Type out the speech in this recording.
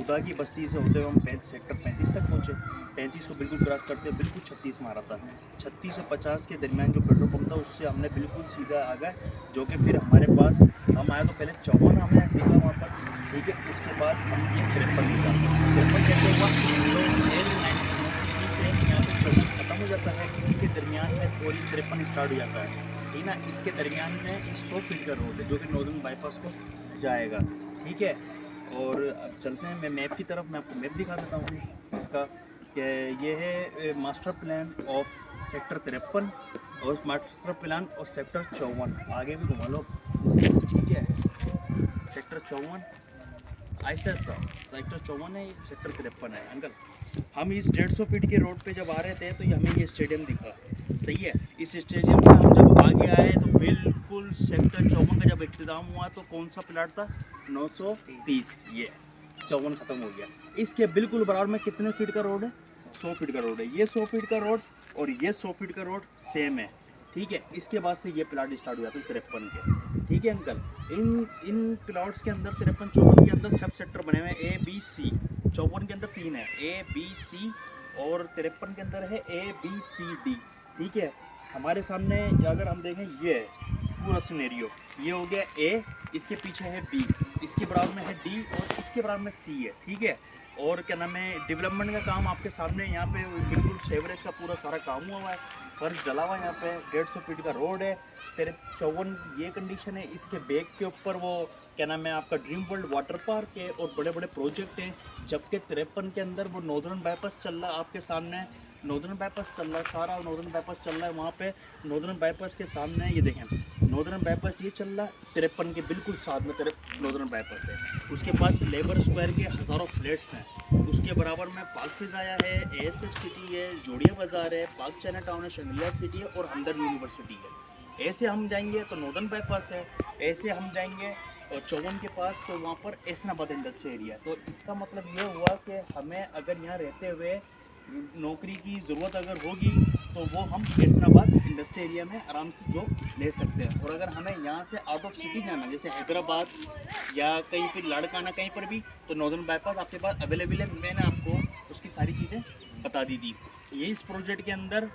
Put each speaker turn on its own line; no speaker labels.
खुदा की बस्ती से होते हुए हम सेक्टर 35 तक पहुँचे। 35 को बिल्कुल क्रॉस करते हुए बिल्कुल 36 में आ रहा था। 36 और 50 के दरमियान जो पेट्रोल पंप था उससे हमने बिल्कुल सीधा आ गए, जो कि फिर हमारे पास हम आए तो पहले 54 हमें दिखा वहाँ पर, ठीक है। उसके बाद हम ये 53 दिखा। 53 कैसे हुआ तो से यहाँ पे 54 खत्म हो जाता है, इसके दरमियान में और ये 53 स्टार्ट हो जाता है, सही ना। इसके दरमियान में 100 फीट का रोड है जो कि नॉर्दर्न बाईपास को जाएगा, ठीक है। और अब चलते हैं मैं मैप की तरफ, मैं आपको मैप दिखा देता हूँ इसका कि ये है मास्टर प्लान ऑफ सेक्टर 53 और मास्टर प्लान ऑफ सेक्टर 54। आगे भी घुमा लो, ठीक है। सेक्टर 54 आहिस्ता आहिस्ता, सेक्टर 54 है, सेक्टर 53 है अंकल। हम इस 150 फीट के रोड पे जब आ रहे थे तो हमें ये स्टेडियम दिखा, सही है। इस स्टेडियम से हम जब आगे आए तो बिल्कुल सेक्टर 54 का जब इख्तिताम हुआ तो कौन सा प्लाट था, 930। ये 54 खत्म हो गया। इसके बिल्कुल बराबर में कितने फीट का रोड है, 100 फीट का रोड है। ये 100 फीट का रोड और ये 100 फीट का रोड सेम है, ठीक है। इसके बाद से ये प्लाट स्टार्ट हो जाते हैं 53 के, ठीक है अंकल। इन प्लाट्स के अंदर 53-54 के अंदर सब सेक्टर बने हुए हैं, A B C। 54 के अंदर 3 है, A B C, और 53 के अंदर है ABCD, ठीक है। हमारे सामने अगर हम देखें ये है पूरा सिनेरियो, ये हो गया A, इसके पीछे है B, इसके बराबर में है D और इसके बराबर में C है, ठीक है। और क्या नाम है, डेवलपमेंट का काम आपके सामने यहाँ पे बिल्कुल सेवरेज का पूरा सारा काम हुआ है, फर्श डला हुआ है यहाँ पे, 150 फीट का रोड है। 53 ये कंडीशन है। इसके बैक के ऊपर वो क्या नाम है आपका ड्रीम वर्ल्ड वाटर पार्क है और बड़े बड़े प्रोजेक्ट हैं। जबकि 53 के अंदर वो नॉर्दर्न बाईपास चल रहा है आपके सामने, नॉर्दर्न बाईपास चल रहा है, सारा नॉर्दर्न बाईपास चल रहा है वहाँ पे। नॉर्दर्न बाईपास के सामने ये देखें, नॉर्दर्न बाईपास ये चल रहा है, 53 के बिल्कुल साथ में नॉर्दर्न बाईपास है। उसके पास लेबर स्क्वायर के हज़ारों फ्लैट्स हैं। उसके बराबर में पार्क फिजाया है, ASF सिटी है, जोड़िया बाज़ार है, पार्क चाइना टाउन है, शंग्रिला सिटी है और हमदर्द यूनिवर्सिटी है। ऐसे हम जाएंगे तो नॉर्दर्न बाईपास है, ऐसे हम जाएंगे और 54 के पास तो वहाँ पर एसनाबाद इंडस्ट्रियल एरिया। तो इसका मतलब ये हुआ कि हमें अगर यहाँ रहते हुए नौकरी की ज़रूरत अगर होगी तो वो हम एसनाबाद इंडस्ट्रियल एरिया में आराम से जॉब ले सकते हैं। और अगर हमें यहाँ से आउट ऑफ सिटी जाना, जैसे हैदराबाद या कहीं पर लाड़काना कहीं पर भी, तो नॉर्दर्न बाईपास आपके पास अवेलेबल है। मैंने आपको उसकी सारी चीज़ें बता दी थी। ये इस प्रोजेक्ट के अंदर